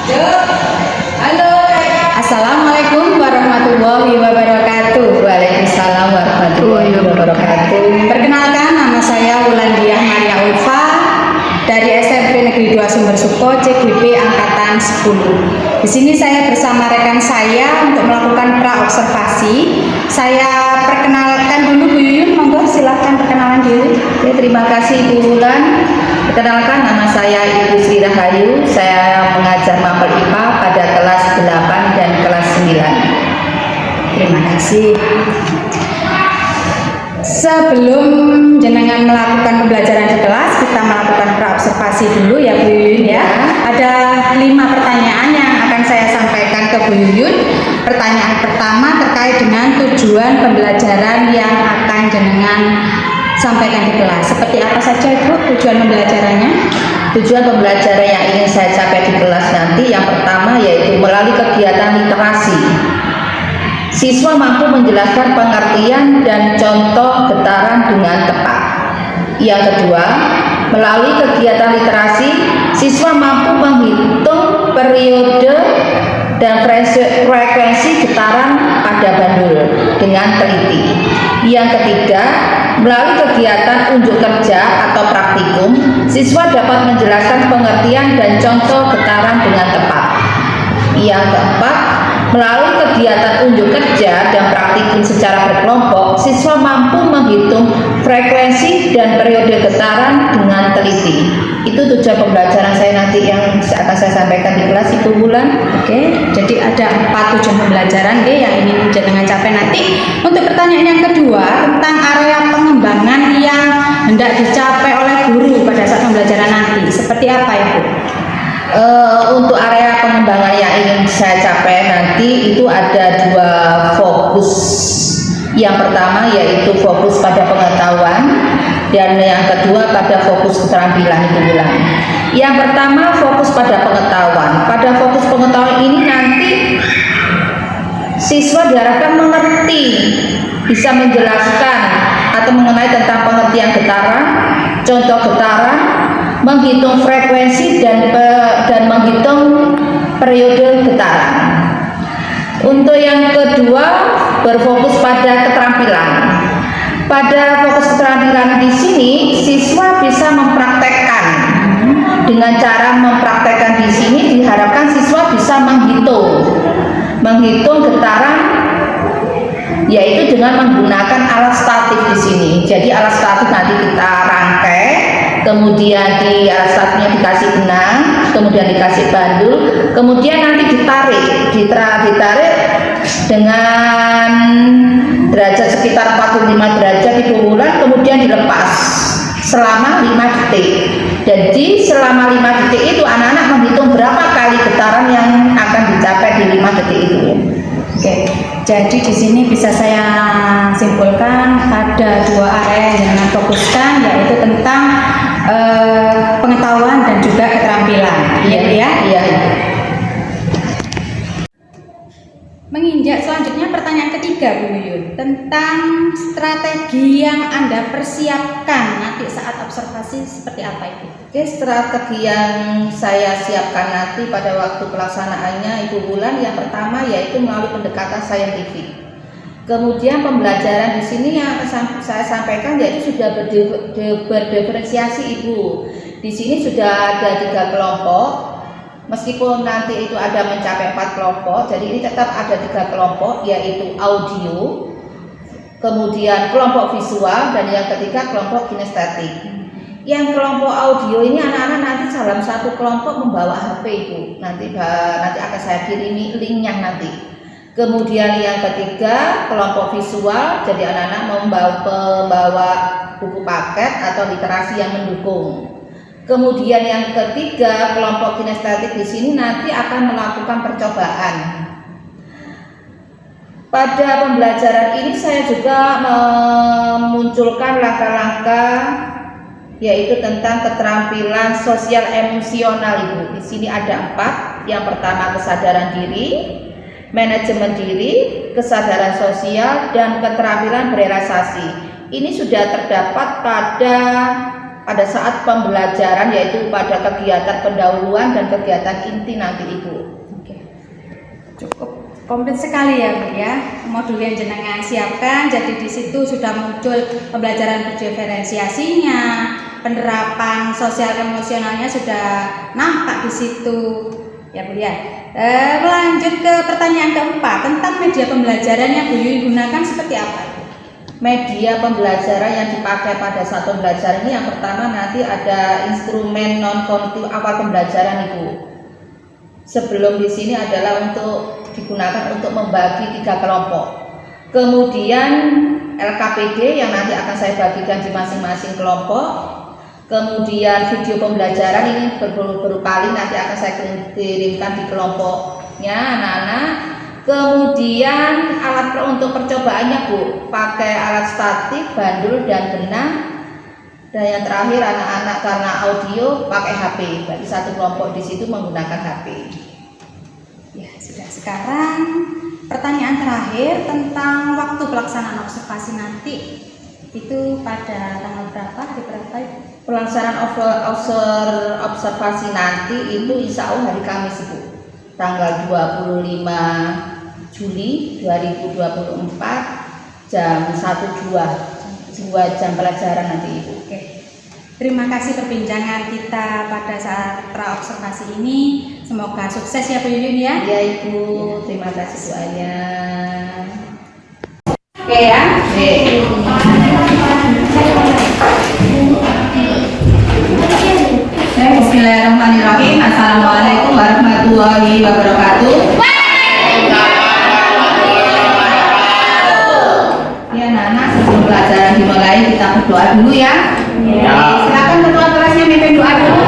Halo. Assalamualaikum warahmatullahi wabarakatuh. Waalaikumsalam warahmatullahi wabarakatuh. Perkenalkan, nama saya Wulandiah Maria Ulfa dari SMP Negeri 2 Sumber Suko CGP Angkatan 10. Di sini saya bersama rekan saya untuk melakukan pra-observasi. Saya perkenalkan dulu Bu Yuyun, monggo silahkan perkenalan diri. Oke, terima kasih Bu Wulan. Perkenalkan, nama saya Ibu Sri Rahayu. Saya mengajar mapel IPA pada kelas 8 dan kelas 9. Terima kasih. Sebelum jenengan melakukan pembelajaran di kelas, kita melakukan pra-observasi dulu ya Bu Yuyun ya. Ada 5 pertanyaan yang akan saya sampaikan ke Bu Yuyun. Pertanyaan pertama terkait dengan tujuan pembelajaran yang akan jenengan sampaikan di kelas. Seperti apa saja Ibu tujuan pembelajarannya? Tujuan pembelajaran yang ingin saya capai di kelas nanti yang pertama yaitu melalui kegiatan literasi. Siswa mampu menjelaskan pengertian dan contoh getaran dengan tepat. Yang kedua, melalui kegiatan literasi, siswa mampu menghitung periode dan frekuensi getaran pada bandul dengan teliti. Yang ketiga, melalui kegiatan unjuk kerja atau praktikum, siswa dapat menjelaskan pengertian dan contoh getaran dengan tepat. Yang keempat, melalui kegiatan unjuk kerja dan praktikum secara berkelompok, siswa mampu menghitung frekuensi dan periode getaran dengan teliti. Itu tujuan pembelajaran saya nanti yang akan saya sampaikan di kelas Ibu Wulan. Oke, jadi ada 4 tujuan pembelajaran yang ingin jenengan capai nanti. Untuk pertanyaan yang kedua tentang area pengembangan yang hendak dicapai oleh guru pada saat pembelajaran nanti, seperti apa Ibu? Untuk area pengembangan yang ingin saya capai nanti itu ada 2 fokus. Yang pertama yaitu fokus pada pengetahuan dan yang kedua pada fokus keterampilan Ibu Wulan. Yang pertama fokus pada pengetahuan. Pada fokus pengetahuan ini nanti siswa diharapkan mengerti, bisa menjelaskan atau mengenai tentang pengertian getaran, contoh getaran, menghitung frekuensi dan menghitung periode getaran. Untuk yang kedua berfokus pada keterampilan. Pada fokus keterampilan di sini siswa bisa mempraktekkan. Dengan cara mempraktekkan di sini diharapkan siswa bisa menghitung getaran, yaitu dengan menggunakan alat statik di sini. Jadi alat statik nanti kita rangkai, kemudian di alat statiknya dikasih benang, kemudian dikasih bandul, kemudian nanti ditarik dengan derajat sekitar 45 derajat Ibu Wulan, kemudian dilepas selama 5 detik. Jadi selama 5 detik itu anak-anak menghitung berapa kali getaran yang akan dicapai di 5 detik itu. Oke, jadi di sini bisa saya simpulkan ada 2 area yang dengan fokuskan, yaitu tentang pengetahuan dan juga keterampilan. Iya ya. Iya. Menginjak selanjutnya pertanyaan ketiga Bu Yuyun, tentang strategi yang Anda persiapkan nanti saat observasi seperti apa Ibu? Oke, strategi yang saya siapkan nanti pada waktu pelaksanaannya Ibu Wulan yang pertama yaitu melalui pendekatan saintifik. Kemudian pembelajaran di sini yang akan saya sampaikan yaitu sudah berdiferensiasi Ibu. Di sini sudah ada 3 kelompok. Meskipun nanti itu ada mencapai 4 kelompok, jadi ini tetap ada 3 kelompok, yaitu audio, kemudian kelompok visual, dan yang ketiga kelompok kinestetik. Yang kelompok audio ini anak-anak nanti dalam satu kelompok membawa HP Ibu. Nanti akan saya kirimi linknya nanti. Kemudian yang ketiga kelompok visual, jadi anak-anak membawa buku paket atau literasi yang mendukung. Kemudian yang ketiga kelompok kinestetik di sini nanti akan melakukan percobaan. Pada pembelajaran ini saya juga memunculkan langkah-langkah yaitu tentang keterampilan sosial emosional Ibu. Di sini ada 4. Yang pertama kesadaran diri, manajemen diri, kesadaran sosial, dan keterampilan berrelasi. Ini sudah terdapat pada pada saat pembelajaran, yaitu pada kegiatan pendahuluan dan kegiatan inti nanti Ibu. Oke. Cukup komplit sekali ya Bu ya, modul yang jenengan siapkan. Jadi di situ sudah muncul pembelajaran berdiferensiasinya, penerapan sosial emosionalnya sudah nampak di situ ya Bu ya. Lanjut ke pertanyaan keempat tentang media pembelajaran yang Bu Yuli gunakan seperti apa? Media pembelajaran yang dipakai pada saat pembelajaran ini yang pertama nanti ada instrumen non kognitif awal pembelajaran Ibu. Sebelum di sini adalah untuk digunakan untuk membagi 3 kelompok. Kemudian LKPD yang nanti akan saya bagikan di masing-masing kelompok. Kemudian video pembelajaran ini berupa link nanti akan saya kirimkan di kelompoknya anak-anak. Kemudian alat untuk percobaannya Bu, pakai alat statik, bandul dan benang. Dan yang terakhir anak-anak karena audio pakai HP. Berarti satu kelompok di situ menggunakan HP. Ya sudah. Sekarang pertanyaan terakhir tentang waktu pelaksanaan observasi nanti itu pada tanggal berapa, hari berapa? Pelaksanaan observasi nanti itu insya Allah hari Kamis Ibu, tanggal 25 Juli 2024 jam 1-2 jam pelajaran nanti Ibu. Oke. Terima kasih perbincangan kita pada saat praobservasi ini. Semoga sukses ya Bu Yuyun ya. Ya Ibu, terima kasih doanya. Oke ya. Oke. Bismillahirrahmanirrahim. Assalamualaikum warahmatullahi wabarakatuh. Ya Nana, sebelum pelajaran dimulai kita berdoa dulu ya. Silakan ketua kelasnya mimpin doa dulu.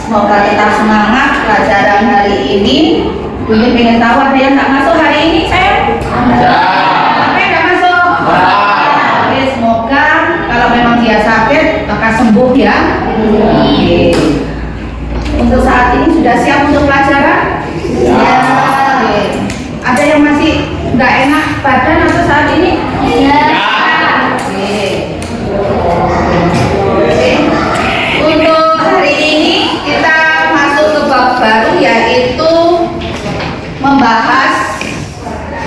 Semoga tetap semangat pelajaran hari ini. Mungkin pengen tahu ada yang nggak masuk hari ini, saya? Sampai nggak masuk? Oke, semoga kalau memang dia sakit maka sembuh ya. Oke. Untuk saat ini sudah siap untuk pelajaran? Ya. Oke. Ada yang masih nggak enak badan atau saat ini? Ya. Oke. Untuk hari ini kita masuk ke bab baru, yaitu membahas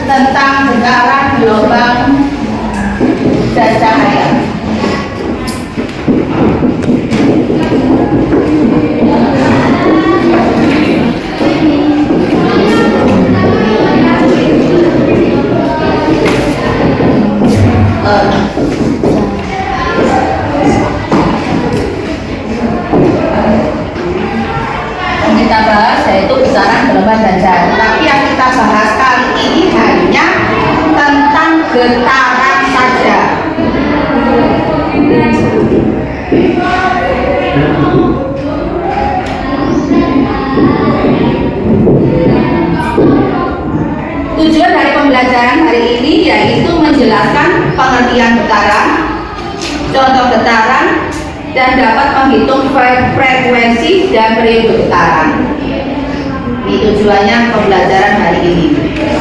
tentang getaran gelombang dan cahaya. Kita bahas yaitu besaran gelombang dan cahaya. Tapi yang kita bahas kali ini hanya tentang getaran saja. Tujuan dari pembelajaran hari ini yaitu menjelaskan pengertian getaran, contoh getaran, dan dapat menghitung frekuensi dan periode getaran. Ini tujuannya pembelajaran hari ini.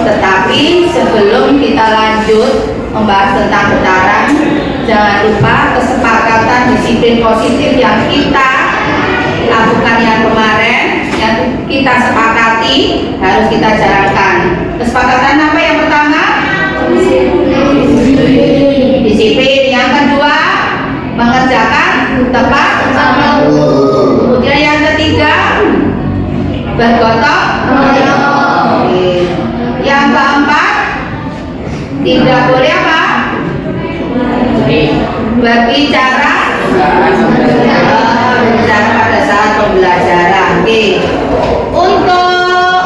Tetapi sebelum kita lanjut membahas tentang getaran, jangan lupa kesepakatan disiplin positif yang kita lakukan yang kemarin, yang kita sepakati harus kita jalankan. Kesepakatan apa yang pertama? Disiplin. Yang kedua, mengerjakan tepat. Kemudian yang ketiga, bergotong. Yang keempat, tidak boleh apa? Berbicara. Berbicara pada saat pembelajaran. Oke. Untuk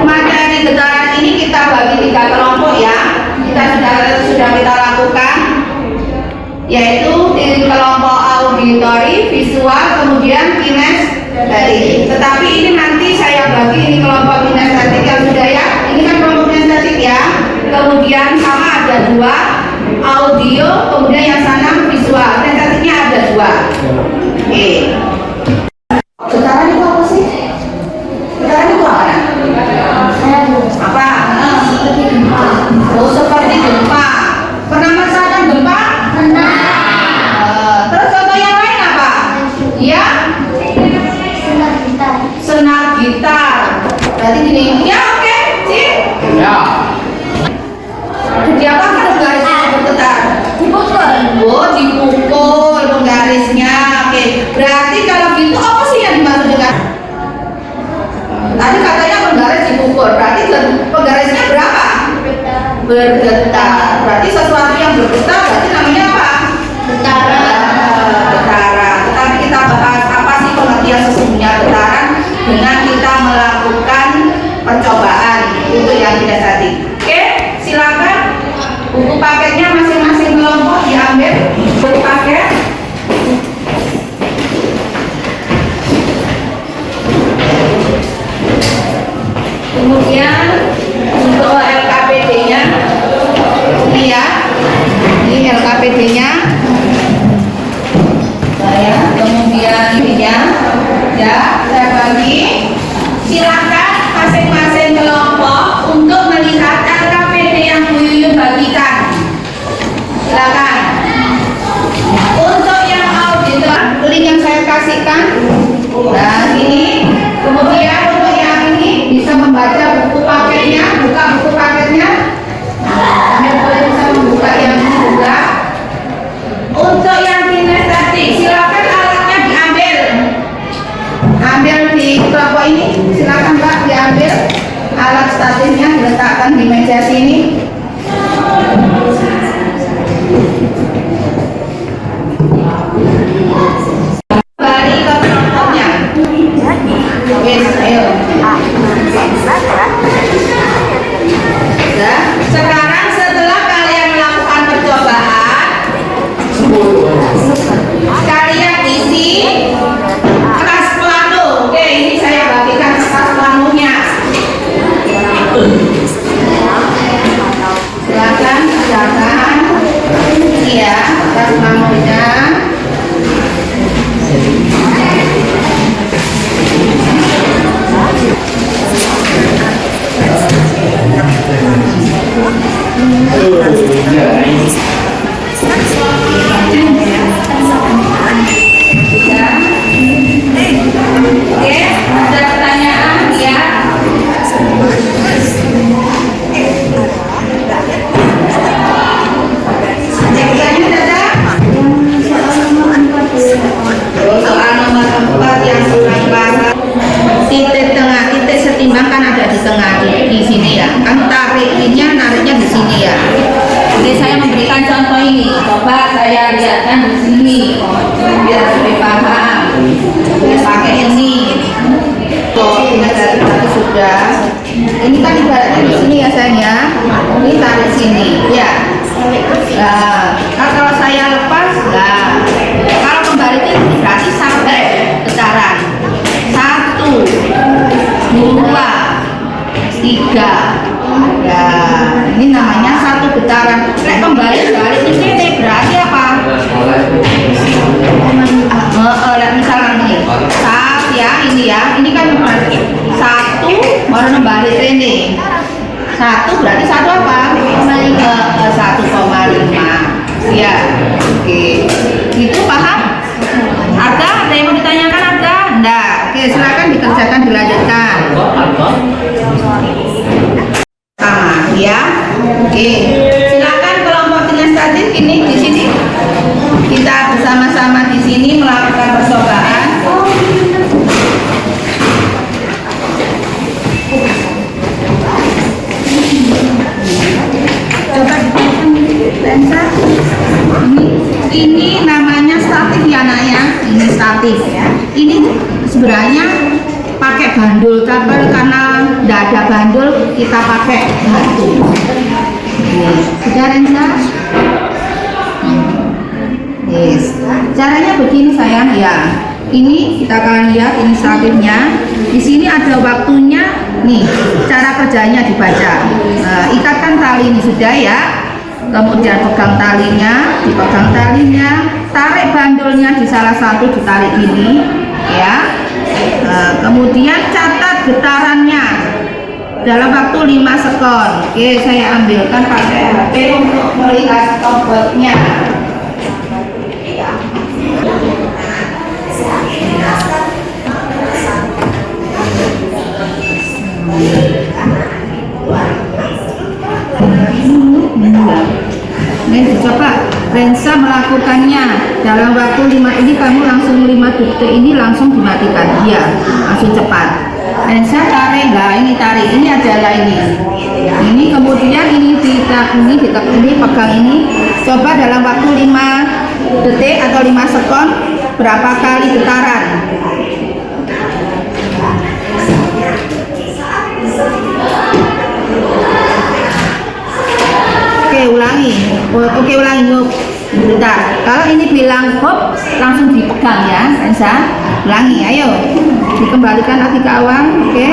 materi getaran ini kita bagi 3 kelompok ya. Kita sudah kita lakukan, yaitu auditory, visual, kemudian kinestetik. Tetapi ini nanti saya bagi ini kelompok kinestetik yang sudah ya. Ini kan kelompok kinestetik ya. Kemudian sama ada 2, audio, kemudian yang sana visual. Kinestetiknya ada 2. Oke. Getaran itu apa sih? Getaran itu apa? Apa? Oh, seperti gempa. Pernah merasakan gempa? Pernah. Terus contoh yang lain apa? Ya? Senar gitar. Berarti gini. Ya, oke. Sip. Ya. Diapakan garisnya bergetar? Dipukul. Oh, dipukul penggarisnya. Oke. Berarti kalau gitu apa sih yang dimaksud dengan? Tadi katanya penggaris dipukul. Berarti penggarisnya berapa? Bergetar. Berarti sesuatu yang bergetar berarti namanya apa? Getaran. Getaran. Tetapi kita bahas apa sih pengertian sesungguhnya getaran dengan kita melakukan percobaan untuk yang tidak tadi. Oke, silakan buku paketnya masing-masing kelompok diambil buku paket. Kemudian untuk LKPD-nya, ini ya, ini LKPD-nya, kemudian ininya, ya, saya bagi. Silakan masing-masing kelompok untuk melihat LKPD yang Bu Yuyun bagikan. Silakan. Untuk yang auditor, link yang saya kasihkan, nah ini, kemudian untuk yang ini bisa membaca buku paketnya, buka buku paketnya. Anda boleh bisa membuka yang ini juga. Untuk yang kinestetik, silakan alatnya diambil. Ambil di kelompok ini, silakan Pak diambil alat statisnya diletakkan di meja sini. Kembali ke kelompoknya. Yes, ayo. Nah, sekarang setelah kalian melakukan percobaan, kalian isi kertas plano. Oke, ini saya bagikan kertas planonya. Silakan, silakan. Iya, kertas planonya. Oke, ada pertanyaan ya? Soal nomor 4 yang surat bahasa titik tengah, titik setimbang kan ada di tengah di sini ya. Kan nariknya di sini ya. Jadi saya memberikan contoh ini. Coba saya lihatkan di sini biar lebih paham. Pakai ini. Ini dari tadi sudah. Ini kan ibaratnya di sini ya sayang ya. Ini tarik sini. Ya. Nah, kalau saya lepas, nah, kalau kembali itu berarti sampai getaran 1, 2, 3. Ya, ini namanya satu getaran. Nek kembali ini berarti apa? Misalkan ini, ya, ini kan berarti 1 baru kembali ini. 1 berarti 1 apa? 1,5. Ya, oke. Itu paham? Ada yang mau ditanyakan ada? Enggak. Oke, silakan dikerjakan, dilanjutkan. Sama, ya. Oke. Silakan kelompok kinestetik ini di sini. Kita bersama-sama di sini melakukan percobaan. Coba lensa. Ini namanya statif ya nak ya. Ini statif ya. Ini sebenarnya pakai bandul, tapi karena tidak ada bandul kita pakai batu. Sudah lensa? Yes. Caranya begini sayang ya. Ini kita akan lihat inisiatifnya. Di sini ada waktunya nih. Cara kerjanya dibaca. Ikatkan tali ini sudah ya. Kemudian pegang talinya, dipegang talinya, tarik bandulnya di salah satu ditarik ini ya. Kemudian catat getarannya dalam waktu 5 sekon. Oke, saya ambilkan pakai HP untuk melihat stopwatchnya. Nih coba Rensa melakukannya dalam waktu 5 ini, kamu langsung 5 detik ini langsung dimatikan, iya langsung cepat. Rensa tarik, nah ini tarik, ini adalah ini kemudian ini pegang ini, coba dalam waktu 5 detik atau 5 sekon berapa kali getaran. Oke, ulangi yuk. Bentar. Kalau ini bilang hop, langsung dipegang ya, Rensa. Ulangi, ayo. Dikembalikan lagi ke awal, oke.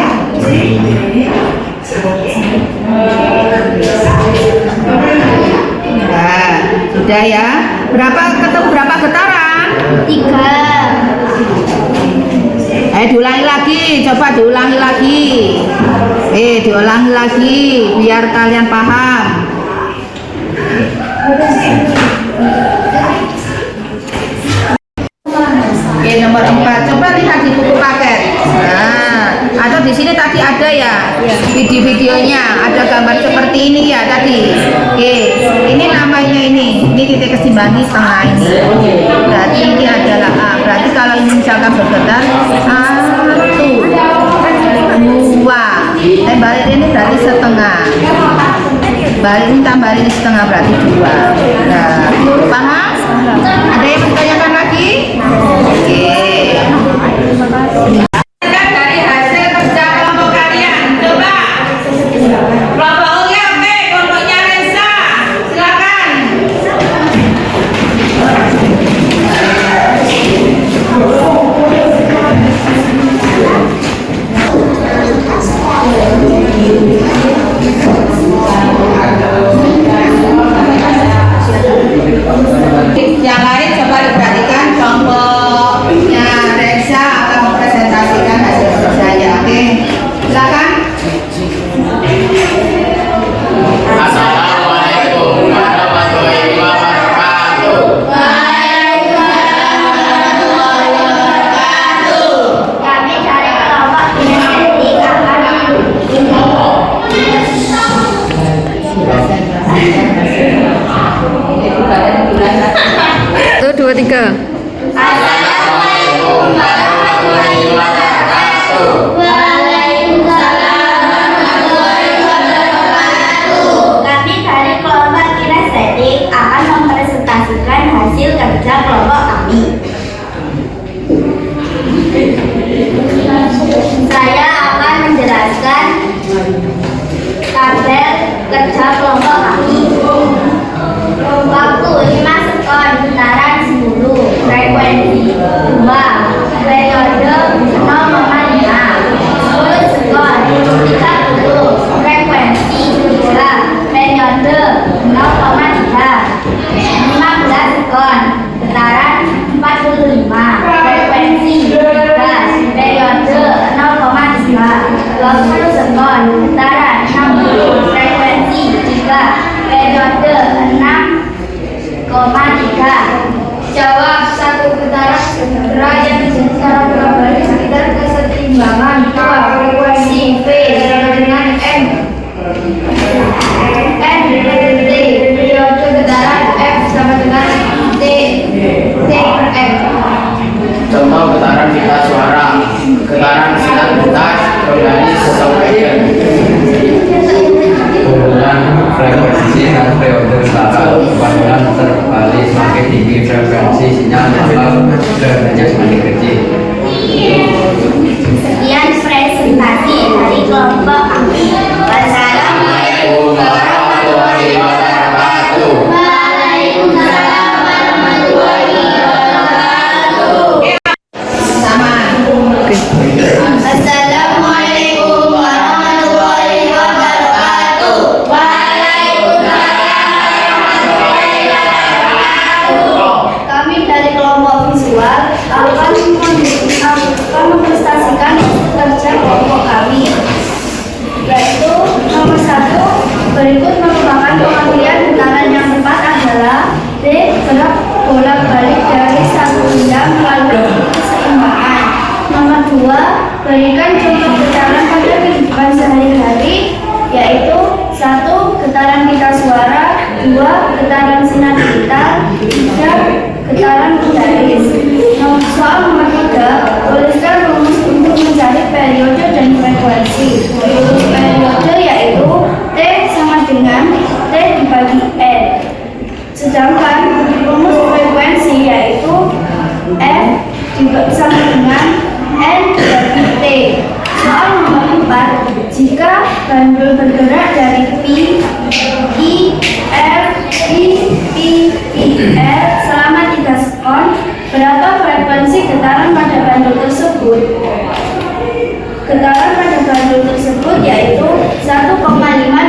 Nah, sudah ya. Berapa getaran? 3. Diulangi lagi, coba diulangi lagi. Diulangi lagi biar kalian paham. Oke, nomor 4. Coba lihat di buku paket. Nah, atau di sini tadi ada ya video-videonya, ada gambar seperti ini ya tadi. Oke, ini namanya ini titik keseimbangan tengah ini. Berarti ini adalah A. Berarti kalau ini misalkan bergetar 1, 2. Balik ini berarti setengah. Balik ini tambah ini setengah berarti 2. Nah, paham? Ada yang bertanyakan lagi? Oke. Dari hasil kerja kelompok kalian, coba. Kelompok Uya, oke, kelompoknya Rensa. Silakan. Yang lain coba diperhatikan, kelompoknya Rensa akan mempresentasikan hasil kerjanya. Oke, silakan. Assalamualaikum warahmatullahi wabarakatuh. Waalaikumsalam warahmatullahi wabarakatuh. Kami dari kelompok kinestetik akan Satu, dua, tiga. Assalamualaikum warahmatullahi wabarakatuh. Waalaikumsalam warahmatullahi wabarakatuh. Kami dari kelompok kinestetik akan mempresentasikan hasil kerja kelompok kami. Saya akan menjelaskan tabel kerja kelompok kami. Waktu 5 sekon, getaran 10, frekuensi 2, periode 0,5, 10 sekon, 30, frekuensi 3, periode 0,3, 15 sekon, getaran 45, frekuensi 3, periode 0,3, 20 sekon, getaran 60, frekuensi 3, periode 6,3. Jawab, 1 getaran segera yang terjadi secara bolak-balik sekitar kesetimbangan 2 frekuensi V sama dengan M. N T, periode getaran F sama dengan T per M. Contoh getaran pita suara, getaran stabilitas, organis sesuai penurunan frekuensi dan periode setara, kepanjangan terbalik semakin tinggi frekuensi sinyal maka frekuensinya semakin kecil. Sekian presentasi dari kelompok kami. Wassalamualaikum warahmatullahi wabarakatuh. Waalaikumsalam warahmatullahi akan memprestasikan kerja kelompok kami, yaitu nomor 1, berikut merupakan pengambilan getaran yang tepat adalah D. Gerak bolak-balik dari satu benda melalui keseimbangan. Nomor 2, berikan contoh getaran pada kehidupan sehari-hari, yaitu 1. Getaran pita suara, 2. Getaran sinar digital, 3. Getaran bergaris. Soal nomor 3, tuliskan rumus untuk mencari periode dan frekuensi. Rumus periode yaitu T sama dengan T dibagi N. Sedangkan rumus frekuensi yaitu F sama dengan N dibagi T. Soal nomor 4, jika bandul bergerak dari P, I, F, I, P, I, R selama 3 sekon, berapa frekuensi getaran pada bandul tersebut? Getaran pada bandul tersebut yaitu 1,5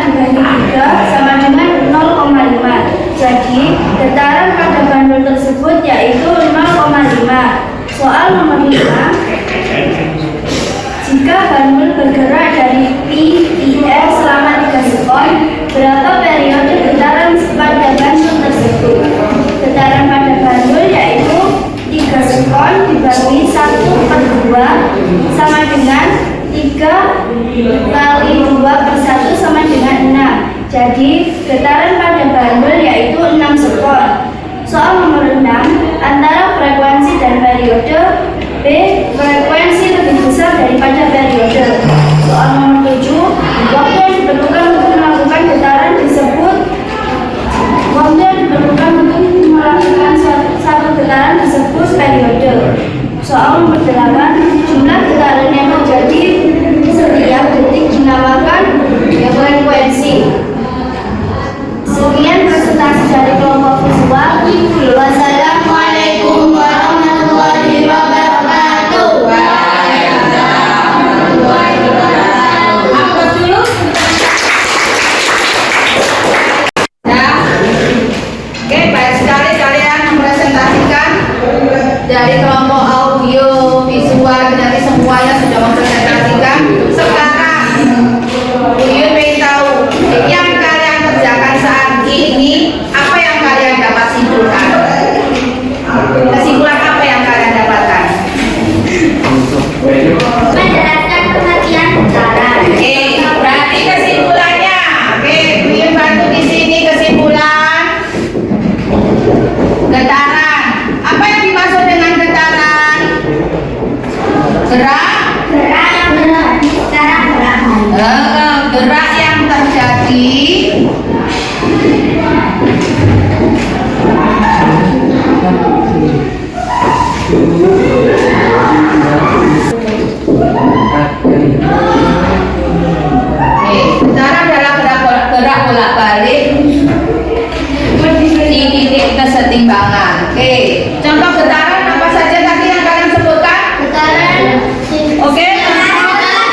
dibagi 3 sama dengan 0,5. Jadi, getaran pada bandul tersebut yaitu 0,5. Soal nomor 5, jika bandul bergerak dari P, I, R selama 3 sekon, berapa periode getaran pada bandul tersebut? Getaran pada bandul yaitu 3 sekon dibagi 1/2 sama dengan 3 kali 2/1 sama dengan 6. Jadi, getaran pada bandul yaitu 6 sekon. Soal nomor 6, antara frekuensi dan periode, B. Frekuensi lebih besar daripada periode. Soal nomor 7, waktu yang diperlukan untuk melakukan getaran disebut satu getaran disebut periode. Soal nomor 8, jumlah getaran yang terjadi setiap detik dinamakan frekuensi. Sekian presentasi dari kelompok visual. Wassalamualaikum warahmatullahi wabarakatuh. Hapus dulu. Nah, oke, baik sekali kalian mempresentasikan dari kelompok audio visual, nanti semuanya sudah mempresentasikan. Sekarang Buyut ingin tahu yang kalian kerjakan saat ini, apa yang kalian dapat simpulkan? Kesimpulan apa yang kalian dapatkan? Menjelaskan pengertian getaran. Oke, berarti kesimpulannya. Oke, Buyut bantu di sini kesimpulan getaran. Apa yang dimaksud dengan getaran? Gerak gerak yang terjadi getaran adalah gerak bolak-balik di titik kesetimbangan. Oke, contoh getaran apa saja tadi yang kalian sebutkan? Getaran Oke,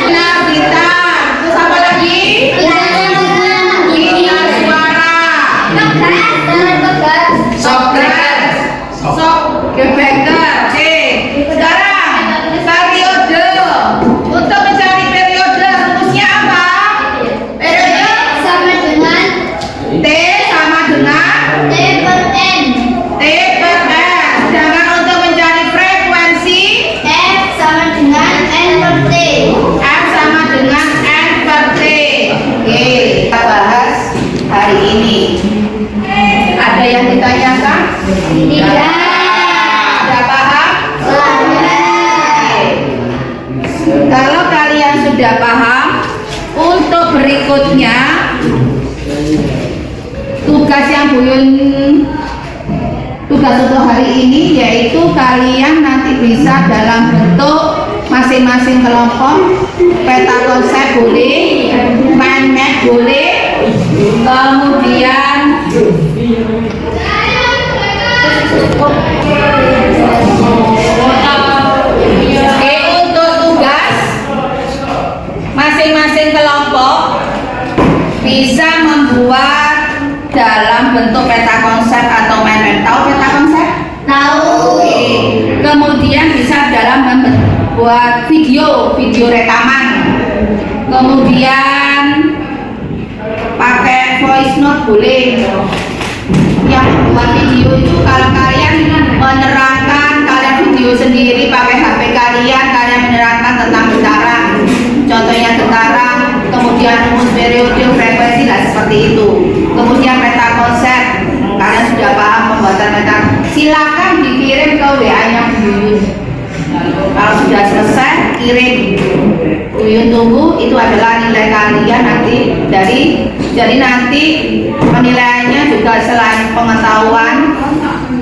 benar gitar. Terus apa lagi? Gitar suara. Sokres. Gebreker. Oke. Sekarang periode. Untuk mencari periode rumusnya apa? Periode sama dengan T sama dengan T per N. T per S. Sedangkan untuk mencari frekuensi F sama dengan N per T. F sama dengan N per T. Oke, kita bahas hari ini. Ada yang ditanyakan? Tidak. Ada paham? Oke. Kalau kalian sudah paham, untuk berikutnya tugas yang tugas untuk hari ini yaitu kalian nanti bisa dalam bentuk masing-masing kelompok, peta konsep boleh, mind map boleh, kemudian oke, untuk tugas masing-masing kelompok bisa membuat dalam bentuk peta konsep atau mind map. Tahu peta konsep? Tahu. Oke. Kemudian bisa buat video rekaman, kemudian pakai voice note boleh. Yang buat video itu kalau kalian menerangkan, kalian video sendiri pakai HP kalian menerangkan tentang getaran, contohnya getaran, kemudian rumus periode, frekuensi, lah seperti itu. Kemudian peta konsep, kalian sudah paham pembuatan peta, silakan dikirim ke WA-nya Bu Yuyun. Kalau sudah selesai, kirim. Bu Yuyun tunggu, itu adalah nilai kalian nanti jadi nanti penilaiannya juga selain pengetahuan,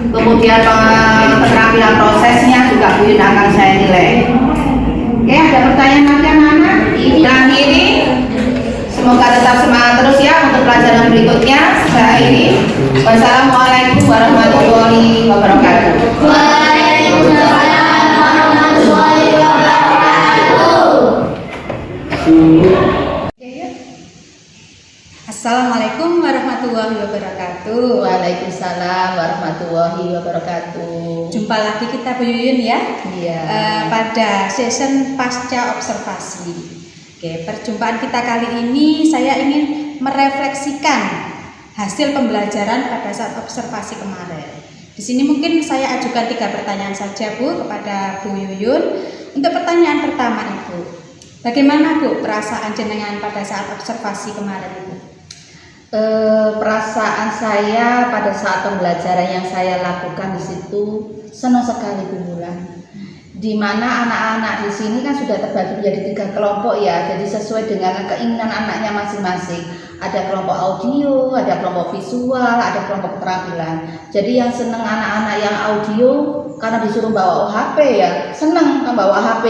kemudian keterampilan prosesnya juga Bu Yuyun akan saya nilai. Oke, ada pertanyaan lagi anak-anak? Kita akhiri. Semoga tetap semangat terus ya untuk pelajaran berikutnya. Saya akhiri. Wassalamualaikum warahmatullahi wabarakatuh. Waalaikumsalam warahmatullahi wabarakatuh. Assalamualaikum warahmatullahi wabarakatuh. Waalaikumsalam warahmatullahi wabarakatuh. Jumpa lagi kita Bu Yuyun ya. Iya. Pada session pasca observasi. Oke, perjumpaan kita kali ini saya ingin merefleksikan hasil pembelajaran pada saat observasi kemarin. Di sini mungkin saya ajukan 3 pertanyaan saja Bu kepada Bu Yuyun. Untuk pertanyaan pertama Ibu, bagaimana Bu perasaan jenengan pada saat observasi kemarin Ibu? Perasaan saya pada saat pembelajaran yang saya lakukan di situ senang sekali Bu Wulan. Di mana anak-anak di sini kan sudah terbagi menjadi 3 kelompok ya, jadi sesuai dengan keinginan anaknya masing-masing. Ada kelompok audio, ada kelompok visual, ada kelompok keterampilan. Jadi yang senang anak-anak yang audio karena disuruh bawa HP ya, senang kan bawa HP.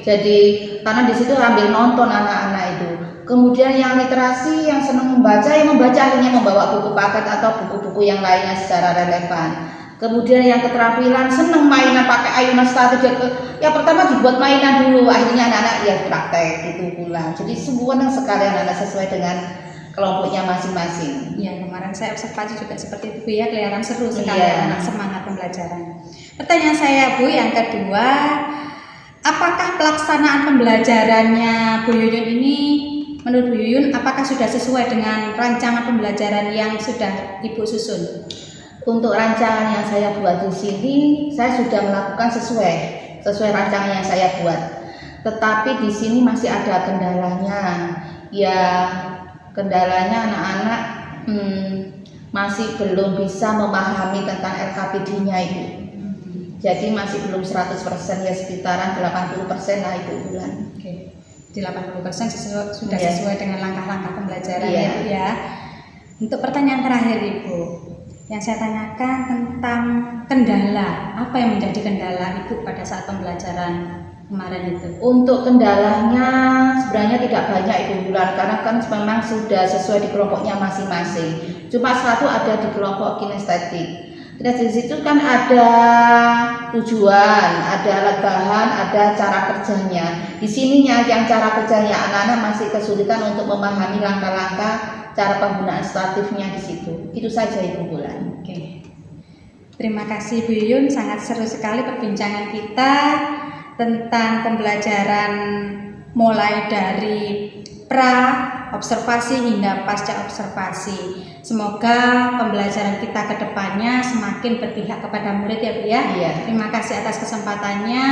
Jadi karena di situ ambil nonton anak-anak itu. Kemudian yang literasi yang senang membaca, yang membaca akhirnya membawa buku paket atau buku-buku yang lainnya secara relevan. Kemudian yang keterampilan senang mainan pakai ayunan statis. Ya pertama dibuat mainan dulu, akhirnya anak-anak ya praktek gitu pula. Jadi semua sekali anak-anak sesuai dengan kelompoknya masing-masing. Ya, kemarin saya observasi juga seperti itu Bu ya, kelihatan seru sekali Iya. anak semangat pembelajaran. Pertanyaan saya Bu yang kedua, apakah pelaksanaan pembelajarannya Bu Yuyun ini menurut Bu Yuyun apakah sudah sesuai dengan rancangan pembelajaran yang sudah Ibu susun? Untuk rancangan yang saya buat di sini, saya sudah melakukan sesuai rancangan yang saya buat. Tetapi di sini masih ada kendalanya. Ya, kendalanya anak-anak masih belum bisa memahami tentang RKPD-nya itu. Jadi masih belum 100% ya, sekitaran 80% lah Ibu Wulan. Oke. Di 80% sudah Iya. sesuai dengan langkah-langkah pembelajaran Iya. ya Bu ya. Untuk pertanyaan terakhir Ibu, yang saya tanyakan tentang kendala, apa yang menjadi kendala Ibu pada saat pembelajaran kemarin itu? Untuk kendalanya sebenarnya tidak banyak Ibu Wulan, karena kan memang sudah sesuai di kelompoknya masing-masing. Cuma satu ada di kelompok kinestetik. Kinestetik itu kan ada tujuan, ada alat bahan, ada cara kerjanya. Di sininya yang cara kerjanya anak-anak masih kesulitan untuk memahami langkah-langkah cara penggunaan statifnya di situ. Itu saja Ibu Wulan. Oke. Terima kasih Bu Yuyun, sangat seru sekali perbincangan kita tentang pembelajaran mulai dari pra observasi hingga pasca observasi. Semoga pembelajaran kita ke depannya semakin berpihak kepada murid ya Bu ya. Iya. Terima kasih atas kesempatannya.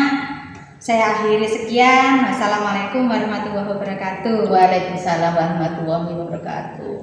Saya akhiri sekian. Wassalamualaikum warahmatullahi wabarakatuh. Waalaikumsalam warahmatullahi wabarakatuh.